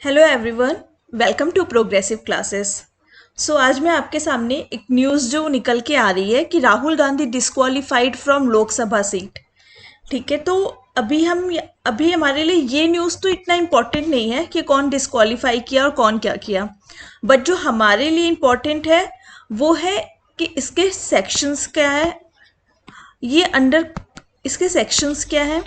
Hello everyone, welcome to progressive classes. आज मैं आपके सामने एक न्यूज़ जो निकल के आ रही है कि Rahul Gandhi disqualified from Lok Sabha seat. ठीक है, तो अभी हमारे लिए ये न्यूज़ तो इतना इम्पोर्टेंट नहीं है कि कौन डिस्क्वालीफाई किया और कौन क्या किया, बट जो हमारे लिए इम्पोर्टेंट है वो है कि इसके सेक्शंस क्या है, ये अंडर इसके सेक्शंस क्या है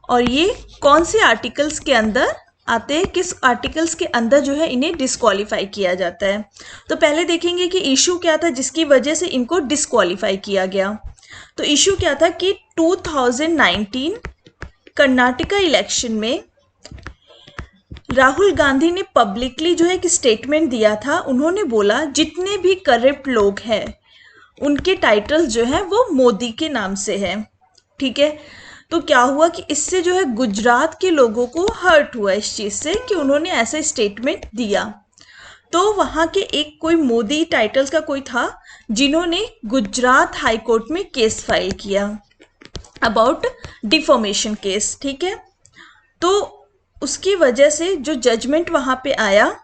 और ये कौन से आर्टिकल्स के अंदर आते हैं, किस आर्टिकल्स के अंदर जो है इन्हें डिस्क्वालीफाई किया जाता है। तो पहले देखेंगे कि इशू क्या था जिसकी वजह से इनको डिस्क्वालीफाई किया गया। तो इशू क्या था कि 2019 कर्नाटका इलेक्शन में राहुल गांधी ने पब्लिकली जो है एक स्टेटमेंट दिया था। उन्होंने बोला जितने भी करप्ट लोग हैं उनके टाइटल्स जो है वो मोदी के नाम से है। ठीक है, तो क्या हुआ कि इससे जो है गुजरात के लोगों को हर्ट हुआ इस चीज़ से कि उन्होंने ऐसा स्टेटमेंट दिया। तो वहाँ के एक कोई मोदी टाइटल्स का कोई था जिन्होंने गुजरात हाई कोर्ट में केस फाइल किया अबाउट डिफॉर्मेशन केस। ठीक है, तो उसकी वजह से जो जजमेंट वहाँ पे आया,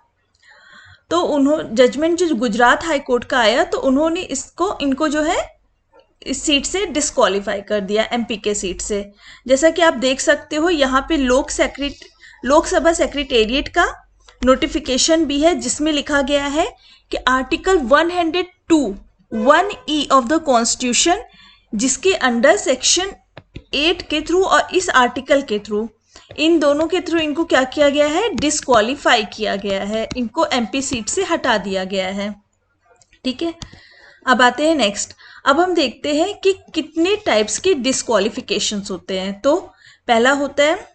तो जजमेंट जो गुजरात हाई कोर्ट का आया, तो उन्होंने इनको जो है इस सीट से डिस्क्वालीफाई कर दिया, एमपी के सीट से। जैसा कि आप देख सकते हो यहाँ पे लोकसभा सेक्रेटेरिएट का नोटिफिकेशन भी है जिसमें लिखा गया है कि article 102 1E of the constitution, जिसके अंडर सेक्शन 8 के थ्रू और इस आर्टिकल के थ्रू, इन दोनों के थ्रू इनको क्या किया गया है, डिस्क्वालीफाई किया गया है, इनको एमपी सीट से हटा दिया गया है। ठीक है, अब आते हैं नेक्स्ट। अब हम देखते हैं कि कितने टाइप्स के डिस्क्वालिफिकेशंस होते हैं। तो पहला होता है,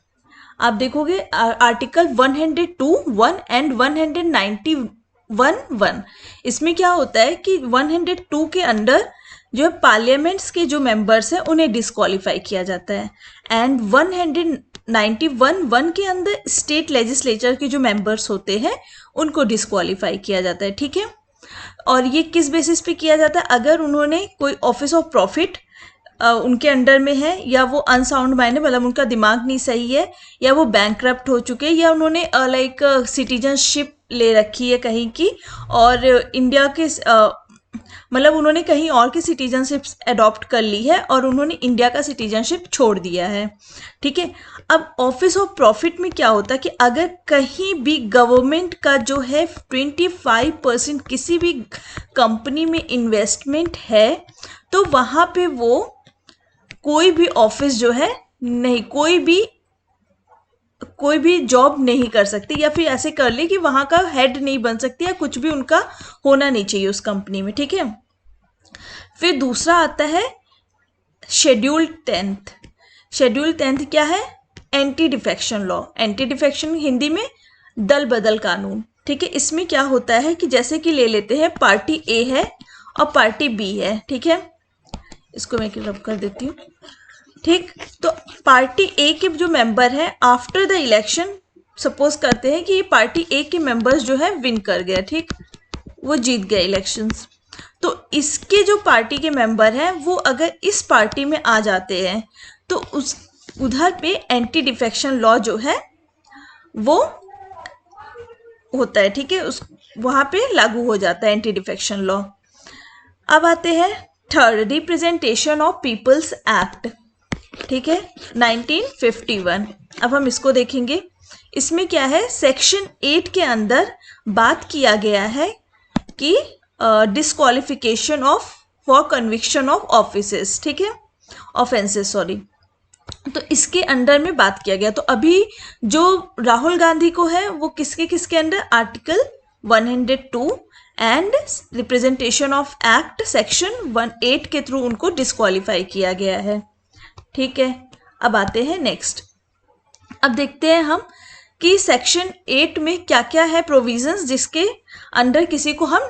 आप देखोगे आर्टिकल 102(1) एंड 191(1). इसमें क्या होता है कि 102 के अंदर जो है पार्लियामेंट्स के जो मेंबर्स हैं उन्हें डिस्क्वालीफाई किया जाता है, एंड 191(1) के अंदर स्टेट लेजिस्लेचर के जो मेंबर्स होते हैं उनको डिस्क्वालीफाई किया जाता है। ठीक है, और ये किस बेसिस पे किया जाता है, अगर उन्होंने कोई ऑफिस ऑफ प्रॉफिट उनके अंडर में है, या वो अनसाउंड माइंड है, मतलब उनका दिमाग नहीं सही है, या वो बैंकरप्ट हो चुके हैं, या उन्होंने लाइक सिटीजनशिप ले रखी है कहीं की और इंडिया के मतलब उन्होंने कहीं और की सिटीजनशिप अडॉप्ट कर ली है और उन्होंने इंडिया का सिटीजनशिप छोड़ दिया है। ठीक है, अब ऑफिस ऑफ प्रॉफिट में क्या होता है कि अगर कहीं भी गवर्नमेंट का जो है 25% किसी भी कंपनी में इन्वेस्टमेंट है, तो वहाँ पे वो कोई भी ऑफिस जो है नहीं, कोई भी जॉब नहीं कर सकती, या फिर ऐसे कर ले कि वहाँ का हेड नहीं बन सकती, या कुछ भी उनका होना नहीं चाहिए उस कंपनी में। ठीक है, फिर दूसरा आता है शेड्यूल 10th। शेड्यूल 10th क्या है, anti defection law. Anti defection Hindi में दल बदल कानून। ठीक है, इसमें क्या होता है कि जैसे कि ले लेते हैं पार्टी ए है और पार्टी बी है। ठीक है, इसको मैं रब कर देती हूँ। ठीक, तो पार्टी ए के जो मेंबर हैं आफ्टर द इलेक्शन, सपोज करते हैं कि ये पार्टी ए के मेंबर्स जो है विन कर गए, ठीक, वो जीत गए इलेक्शंस, तो इसके जो पार्टी के मेंबर हैं वो अगर इस पार्टी में आ जाते हैं तो उधर पे एंटी डिफेक्शन लॉ जो है वो होता है। ठीक है, वहां पे लागू हो जाता है एंटी डिफेक्शन लॉ। अब आते हैं third, representation of people's act. ठीक है, 1951। अब हम इसको देखेंगे। इसमें क्या है, सेक्शन 8 के अंदर बात किया गया है कि disqualification of for conviction of offices. ठीक है, ऑफेंसेस, सॉरी। तो इसके अंडर में बात किया गया। तो अभी जो राहुल गांधी को है वो किसके under, article 102 and representation of act section 18 के थ्रू उनको डिस्क्वालीफाई किया गया है। ठीक है, अब आते हैं नेक्स्ट। अब देखते हैं हम कि सेक्शन 8 में क्या क्या है प्रोविजंस जिसके अंडर किसी को हम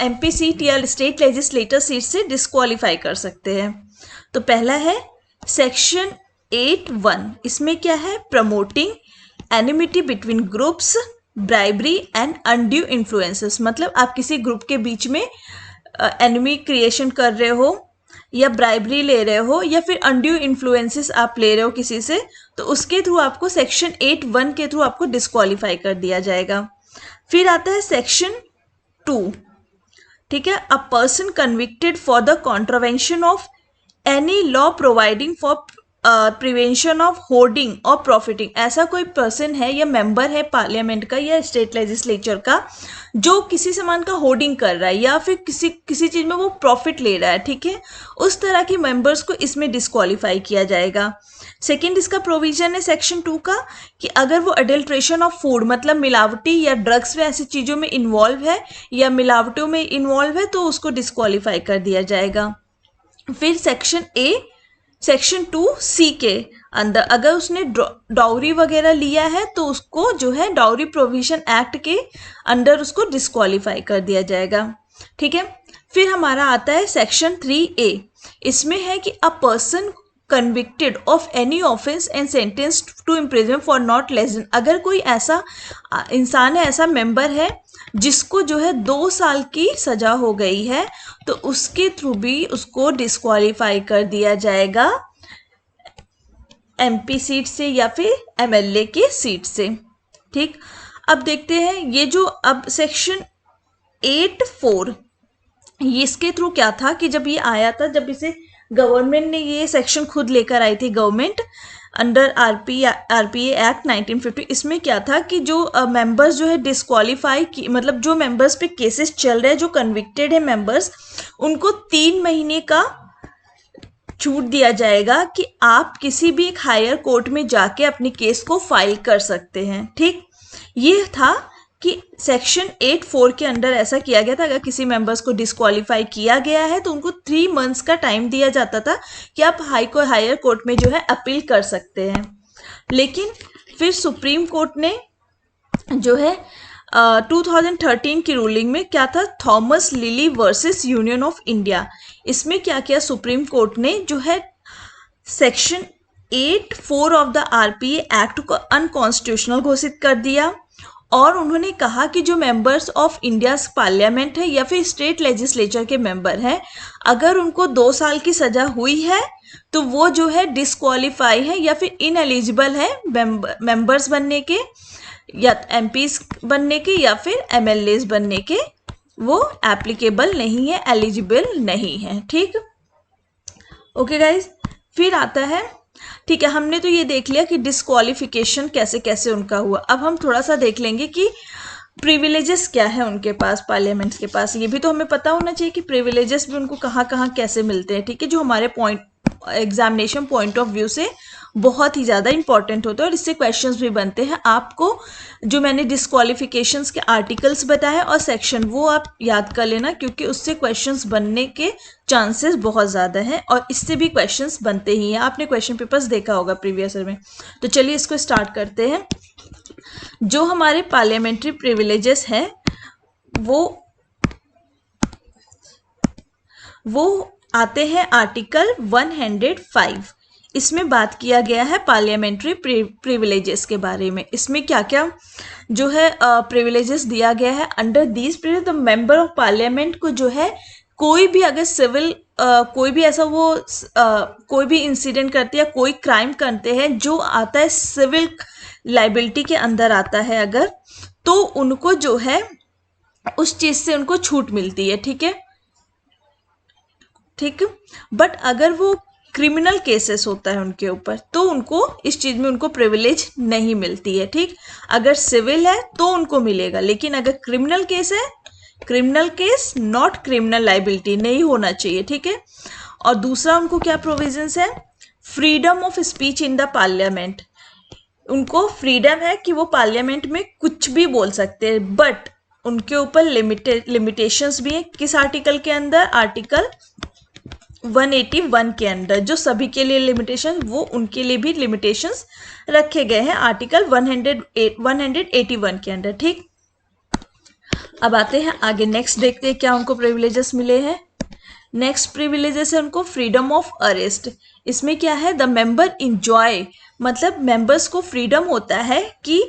एमपी सीट या स्टेट लेजिस्लेटर सीट से डिस्क्वालीफाई कर सकते हैं। तो पहला है सेक्शन 8(1). इसमें क्या है, promoting enmity between groups, bribery and undue influences. मतलब आप किसी ग्रुप के बीच में एनिमी क्रिएशन कर रहे हो, या ब्राइबरी ले रहे हो, या फिर अनड्यू इन्फ्लुएंसेस आप ले रहे हो किसी से, तो उसके थ्रू आपको सेक्शन 8(1) के थ्रू आपको डिस्क्वालीफाई कर दिया जाएगा। फिर आता है सेक्शन 2, ठीक है, अ person convicted for the contravention of any law providing for prevention of hoarding और प्रॉफिटिंग। ऐसा कोई पर्सन है या मेंबर है पार्लियामेंट का या स्टेट लेजिस्लेचर का जो किसी सामान का होर्डिंग कर रहा है या फिर किसी चीज में वो प्रॉफिट ले रहा है, ठीक है, उस तरह के मेंबर्स को इसमें डिस्क्वालीफाई किया जाएगा। सेकेंड इसका प्रोविजन है सेक्शन 2 का कि अगर वो अडल्ट्रेशन ऑफ फूड मतलब मिलावटी या ड्रग्स में ऐसी चीज़ों में इन्वॉल्व है या मिलावटों में इन्वॉल्व है तो उसको डिस्क्वालीफाई कर दिया जाएगा। फिर सेक्शन 2(c) के अंदर अगर उसने डाउरी वगैरह लिया है तो उसको जो है डाउरी प्रोविजन एक्ट के अंडर उसको डिस्क्वालीफाई कर दिया जाएगा, ठीक है। फिर हमारा आता है सेक्शन 3(a), इसमें है कि a person convicted of any offence and sentenced to imprisonment for not less than, अगर कोई ऐसा इंसान है, ऐसा मेंबर है जिसको जो है 2 साल की सजा हो गई है तो उसके थ्रू भी उसको डिस्क्वालीफाई कर दिया जाएगा एमपी सीट से या फिर एमएलए की सीट से, ठीक। अब देखते हैं ये जो अब सेक्शन 8(4) इसके थ्रू क्या था कि जब ये आया था, जब इसे गवर्नमेंट ने ये सेक्शन खुद लेकर आई थी गवर्नमेंट अंडर आरपीए एक्ट 1950, इसमें क्या था कि जो मेंबर्स जो है डिस्क्वालीफाई की मतलब जो मेंबर्स पे केसेस चल रहे हैं, जो कन्विक्टेड है मेंबर्स, उनको 3 महीने का छूट दिया जाएगा कि आप किसी भी एक हायर कोर्ट में जाके अपने केस को फाइल कर सकते हैं, ठीक। ये था कि सेक्शन 8(4) के अंडर ऐसा किया गया था, अगर किसी मेंबर्स को डिस्क्वालीफाई किया गया है तो उनको 3 मंथ्स का टाइम दिया जाता था कि आप हायर कोर्ट में जो है अपील कर सकते हैं। लेकिन फिर सुप्रीम कोर्ट ने जो है 2013 की रूलिंग में क्या था, Thomas lily versus union of India, इसमें क्या किया सुप्रीम कोर्ट ने जो है section 8(4) of the RPA act को अनकॉन्स्टिट्यूशनल घोषित कर दिया और उन्होंने कहा कि जो मेंबर्स ऑफ इंडिया पार्लियामेंट है या फिर स्टेट लेजिस्लेचर के मेंबर हैं, अगर उनको 2 साल की सजा हुई है तो वो जो है डिस्क्वालीफाई है या फिर इनएलिजिबल है मेंबर्स बनने के या एमपीज बनने के या फिर एमएलएज बनने के, वो एप्लीकेबल नहीं है, एलिजिबल नहीं है, ठीक। ओके गाइज, फिर आता है, ठीक है, हमने तो ये देख लिया कि डिस्क्वालिफिकेशन कैसे कैसे उनका हुआ। अब हम थोड़ा सा देख लेंगे कि प्रिविलेजेस क्या है उनके पास, पार्लियामेंट्स के पास। ये भी तो हमें पता होना चाहिए कि प्रिविलेजेस भी उनको कहाँ कहाँ कैसे मिलते हैं, ठीक है, जो हमारे एग्जामिनेशन पॉइंट ऑफ व्यू से बहुत ही ज़्यादा इंपॉर्टेंट होता है और इससे क्वेश्चंस भी बनते हैं। आपको जो मैंने डिस्क्वालिफिकेशंस के आर्टिकल्स बताए और सेक्शन, वो आप याद कर लेना क्योंकि उससे क्वेश्चंस बनने के चांसेस बहुत ज़्यादा हैं और इससे भी क्वेश्चंस बनते ही हैं। आपने क्वेश्चन पेपर्स देखा होगा प्रीवियस ईयर में। तो चलिए इसको स्टार्ट करते हैं। जो हमारे पार्लियामेंट्री प्रिविलेजेस हैं वो आते हैं आर्टिकल 105। इसमें बात किया गया है पार्लियामेंट्री प्रिविलेजेस के बारे में। इसमें क्या क्या जो है प्रिविलेजेस दिया गया है। Under these privilege the member of parliament को जो है कोई भी अगर सिविल कोई भी ऐसा वो कोई भी इंसिडेंट करते हैं या कोई क्राइम करते हैं जो आता है सिविल लाइबिलिटी के अंदर आता है अगर, तो उनको जो है उस चीज से उनको छूट मिलती है, ठीक है, ठीक। बट अगर वो क्रिमिनल केसेस होता है उनके ऊपर तो उनको इस चीज में उनको प्रिविलेज नहीं मिलती है, ठीक। अगर सिविल है तो उनको मिलेगा, लेकिन अगर क्रिमिनल केस है, criminal case not criminal liability नहीं होना चाहिए, ठीक है। और दूसरा उनको क्या प्रोविजंस है, freedom of speech in the parliament. उनको फ्रीडम है कि वो पार्लियामेंट में कुछ भी बोल सकते हैं, बट उनके ऊपर लिमिटेशंस भी है। किस आर्टिकल के अंदर, आर्टिकल 181 के अंदर, जो सभी के लिए लिमिटेशन, वो उनके लिए भी लिमिटेशंस रखे गए हैं आर्टिकल 181 के अंदर, ठीक। अब आते हैं आगे, नेक्स्ट देखते हैं क्या उनको प्रिविलेजेस मिले हैं। नेक्स्ट प्रिविलेजेस है उनको फ्रीडम ऑफ अरेस्ट। इसमें क्या है, द मेंबर इंजॉय, मतलब मेंबर्स को फ्रीडम होता है कि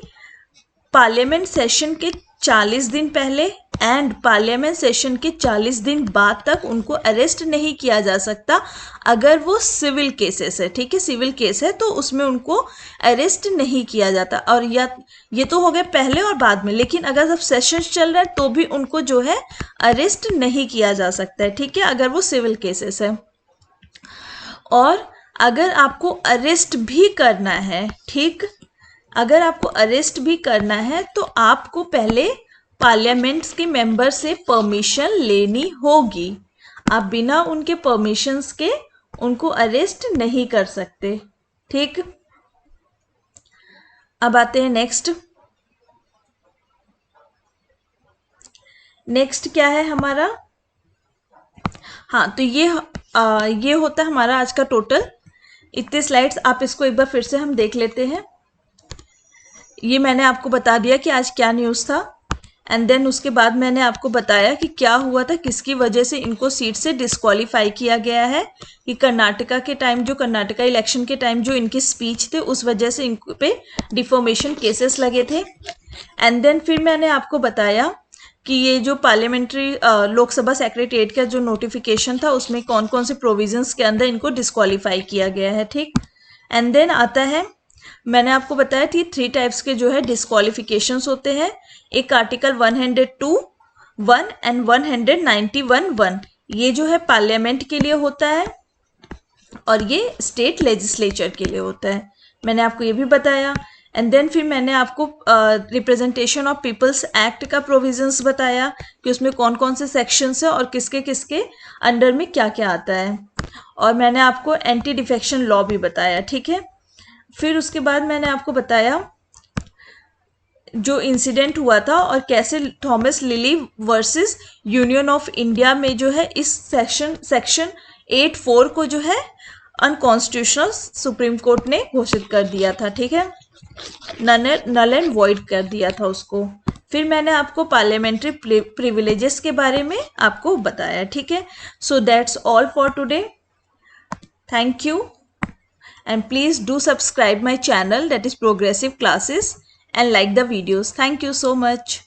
पार्लियामेंट सेशन के 40 दिन पहले एंड पार्लियामेंट सेशन के 40 दिन बाद तक उनको अरेस्ट नहीं किया जा सकता अगर वो सिविल केसेस है। ठीक है, सिविल केस है तो उसमें उनको अरेस्ट नहीं किया जाता। और या ये तो हो गए पहले और बाद में, लेकिन अगर जब सेशन चल रहा है तो भी उनको जो है अरेस्ट नहीं किया जा सकता है। ठीक है, अगर वो सिविल केसेस है। और अगर आपको अरेस्ट भी करना है, ठीक, अगर आपको अरेस्ट भी करना है तो आपको पहले पार्लियामेंट के मेंबर से परमिशन लेनी होगी। आप बिना उनके परमिशंस के उनको अरेस्ट नहीं कर सकते। ठीक, अब आते हैं नेक्स्ट। नेक्स्ट क्या है हमारा? हाँ, तो ये होता है हमारा आज का टोटल। इतने स्लाइड्स, आप इसको एक बार फिर से हम देख लेते हैं। ये मैंने आपको बता दिया कि आज क्या न्यूज़ था, एंड देन उसके बाद मैंने आपको बताया कि क्या हुआ था, किसकी वजह से इनको सीट से डिस्क्वालीफाई किया गया है। कि कर्नाटका के टाइम, जो कर्नाटका इलेक्शन के टाइम जो इनके स्पीच थे, उस वजह से इन पे डिफॉर्मेशन केसेस लगे थे। एंड देन फिर मैंने आपको बताया कि ये जो पार्लियामेंट्री लोकसभा सेक्रेटेरिएट का जो नोटिफिकेशन था उसमें कौन कौन से प्रोविजंस के अंदर इनको डिस्क्वालीफाई किया गया है। ठीक, एंड देन आता है, मैंने आपको बताया कि 3 टाइप्स के जो है डिस्क्वालिफिकेशंस होते हैं। एक आर्टिकल 102(1) एंड 191(1). ये जो है पार्लियामेंट के लिए होता है और ये स्टेट लेजिस्लेचर के लिए होता है। मैंने आपको ये भी बताया। एंड देन फिर मैंने आपको रिप्रेजेंटेशन ऑफ पीपल्स एक्ट का प्रोविजंस बताया कि उसमें कौन कौन से सेक्शंस है और किसके किसके अंडर में क्या क्या आता है। और मैंने आपको एंटी डिफेक्शन लॉ भी बताया। ठीक है, फिर उसके बाद मैंने आपको बताया जो इंसिडेंट हुआ था और कैसे Thomas lily versus union of India में जो है इस सेक्शन 8(4) को जो है अनकॉन्स्टिट्यूशनल सुप्रीम कोर्ट ने घोषित कर दिया था। ठीक है, नल एंड वॉइड कर दिया था उसको। फिर मैंने आपको पार्लियामेंट्री प्रिविलेजेस के बारे में आपको बताया। ठीक है, so that's all for today. Thank you, and please do subscribe my channel, that is Progressive Classes, and like the videos. Thank you so much.